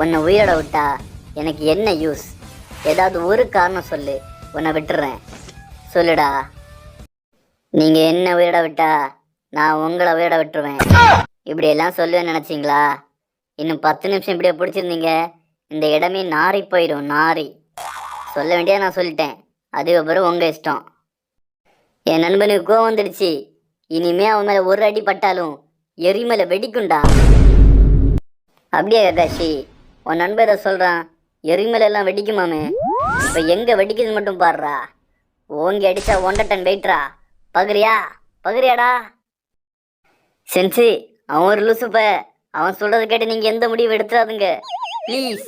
உன்னை உயிரோட விட்டா எனக்கு என்ன யூஸ்? ஏதாவது ஒரு காரணம் சொல்லு, உன்னை விட்டுறேன். சொல்லுடா. நீங்க என்ன உயிரோட விட்டா நான் உங்களை உயிரோட விட்டுருவேன். இப்படியெல்லாம் சொல்லுவேன்னு நினைச்சிங்களா? இன்னும் 10 நிமிஷம் இப்படியே பிடிச்சிருந்தீங்க, இந்த இடமே நாரி போயிடும். நாரி. சொல்ல வேண்டியதை நான் சொல்லிட்டேன், அதுக்கப்புறம் உங்க இஷ்டம். என் நண்பனுக்கு கோவம் வந்துடுச்சு. இனிமே அவன் மேல ஒரு அடி பட்டாலும் எரிமலை வெடிக்குண்டா. அப்படியே ககாஷி, உன் நண்பர் இதை சொல்றான், எரிமலை எல்லாம் வெடிக்குமாமே. இப்ப எங்க வெடிக்குது மட்டும் பாடுறா. ஓங்கி அடிச்சா 1.5 டன் வெயிட்ரா. பகுறியா? பகுறியாடா? சென்சி, அவன் ஒரு லூசுப்ப. அவன் சொல்றது கேட்டு நீங்க எந்த முடிவு எடுத்துறாதுங்க ப்ளீஸ்.